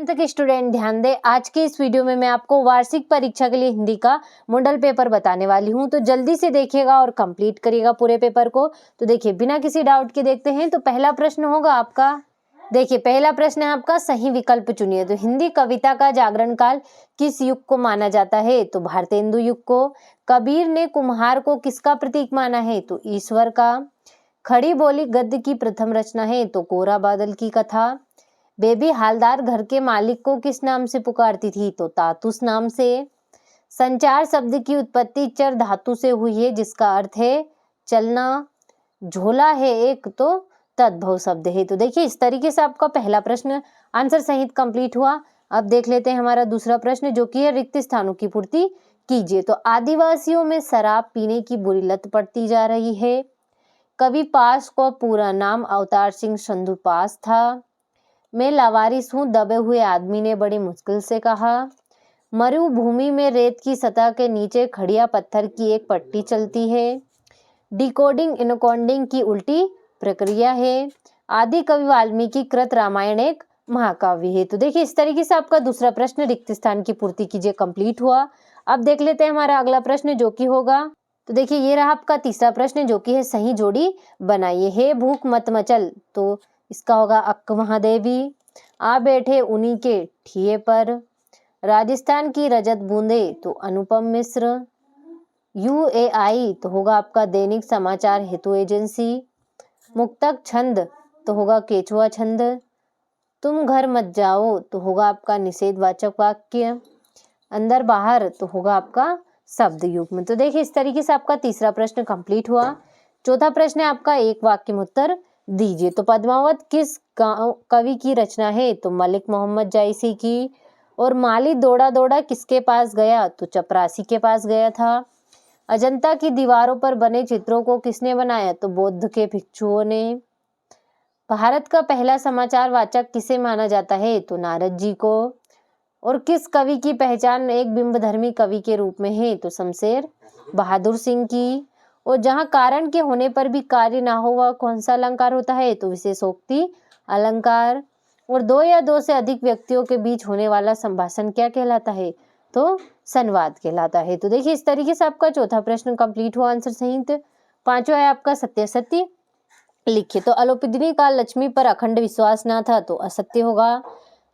तक स्टूडेंट ध्यान दें, आज के इस वीडियो में मैं आपको वार्षिक परीक्षा के लिए हिंदी का मॉडल पेपर बताने वाली हूं। तो जल्दी से देखिएगा और कंप्लीट करिएगा पूरे पेपर को। तो देखिए बिना किसी डाउट के देखते हैं। तो पहला प्रश्न होगा आपका, देखिए पहला प्रश्न है आपका, सही विकल्प चुनिए। तो हिंदी कविता का जागरण काल किस युग को माना जाता है? तो भारतेंदु युग को। कबीर ने कुम्हार को किसका प्रतीक माना है? तो ईश्वर का। खड़ी बोली गद्य की प्रथम रचना है? तो कोरा बादल की कथा। बेबी हालदार घर के मालिक को किस नाम से पुकारती थी? तो तातुस नाम से। संचार शब्द की उत्पत्ति चर धातु से हुई है, जिसका अर्थ है चलना। झोला है एक, तो तद्भव शब्द है। तो देखिए इस तरीके से आपका पहला प्रश्न आंसर सहित कंप्लीट हुआ। अब देख लेते हैं हमारा दूसरा प्रश्न, जो कि है रिक्त स्थानों की पूर्ति कीजिए। तो आदिवासियों में शराब पीने की बुरी लत पड़ती जा रही है। कवि पास को पूरा नाम अवतार सिंह संधू पास था। मैं लावारिस हूँ, दबे हुए आदमी ने बड़ी मुश्किल से कहा। मरुभूमि में रेत की सतह के नीचे खड़िया पत्थर की एक पट्टी चलती है। डिकोडिंग इनकोडिंग की उल्टी प्रक्रिया है। आदि कवि वाल्मीकि कृत रामायण एक महाकाव्य है। तो देखिए इस तरीके से आपका दूसरा प्रश्न रिक्त स्थान की पूर्ति कीजिए कंप्लीट हुआ। अब देख लेते हैं हमारा अगला प्रश्न, जो कि होगा, तो देखिए ये रहा आपका तीसरा प्रश्न, जो कि है सही जोड़ी बनाइए। हे भूख मत मचल, तो इसका होगा अक्क महादेवी। आ बैठे उन्हीं के ठिए पर। राजस्थान की रजत बूंदे, तो अनुपम मिश्र। UAI तो होगा आपका दैनिक समाचार हेतु एजेंसी। मुक्तक छंद तो होगा केचुआ छंद। तुम घर मत जाओ तो होगा आपका निषेधवाचक वाक्य। अंदर बाहर तो होगा आपका शब्द युग्म। तो देखिए इस तरीके से आपका तीसरा प्रश्न कंप्लीट हुआ। चौथा प्रश्न है आपका, एक वाक्य में उत्तर दीजिए। तो पद्मावत किस कवि की रचना है? तो मलिक मोहम्मद जायसी की। और माली दौड़ा दौड़ा किसके पास गया? तो चपरासी के पास गया था। अजंता की दीवारों पर बने चित्रों को किसने बनाया? तो बौद्ध के भिक्षुओं ने। भारत का पहला समाचार वाचक किसे माना जाता है? तो नारद जी को। और किस कवि की पहचान एक बिंबधर्मी कवि के रूप में है? तो शमशेर बहादुर सिंह की। और जहां कारण के होने पर भी कार्य ना हो वह कौन सा अलंकार होता है? तो विशेषोक्ति अलंकार। और दो या दो से अधिक व्यक्तियों के बीच होने वाला संभाषण क्या कहलाता है? तो संवाद कहलाता है। तो देखिए इस तरीके से आपका चौथा प्रश्न कंप्लीट हुआ आंसर सहित। पांचवा है आपका, सत्य सत्य लिखिए। तो अलोपिदिनी का लक्ष्मी पर अखंड विश्वास ना था, तो असत्य होगा।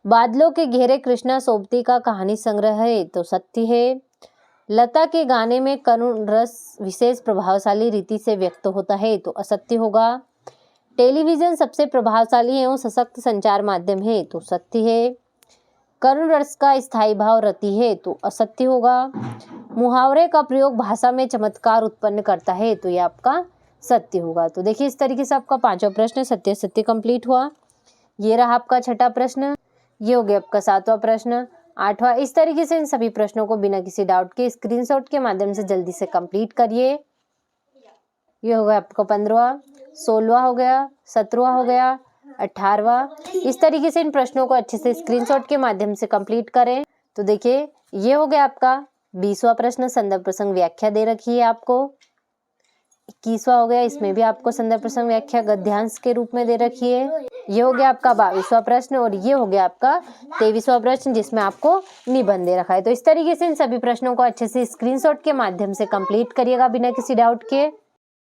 बादलों के घेरे कृष्णा सोबती का कहानी संग्रह है, तो सत्य है। लता के गाने में करुण रस विशेष प्रभावशाली रीति से व्यक्त होता है, तो असत्य होगा। टेलीविजन सबसे प्रभावशाली एवं सशक्त संचार माध्यम है, तो सत्य है। करुण रस का स्थायी भाव रति है, तो असत्य होगा। मुहावरे का प्रयोग भाषा में चमत्कार उत्पन्न करता है, तो यह आपका सत्य होगा। तो देखिए इस तरीके से आपका पांचवा प्रश्न सत्य सत्य कंप्लीट हुआ। ये रहा आपका छठा प्रश्न। ये हो गया आपका सातवां प्रश्न। आठवां, इस तरीके से इन सभी प्रश्नों को बिना किसी डाउट के स्क्रीनशॉट के माध्यम से जल्दी से कंप्लीट करिए। ये हो गया आपका 15वां, 16वां हो गया, 17वां हो गया, 18वां। इस तरीके से इन प्रश्नों को अच्छे से स्क्रीनशॉट के माध्यम से कंप्लीट करें। तो देखिए ये हो गया आपका 20वां प्रश्न, संदर्भ प्रसंग व्याख्या दे रखी है आपको। 21वां हो गया, इसमें भी आपको संदर्भ प्रसंग व्याख्या गद्यांश के रूप में दे रखी है। ये हो गया आपका 22वां प्रश्न और ये हो गया आपका 23वां प्रश्न, जिसमें आपको निबंध दे रखा है। तो इस तरीके से इन सभी प्रश्नों को अच्छे से स्क्रीनशॉट के माध्यम से कंप्लीट करिएगा बिना किसी डाउट के।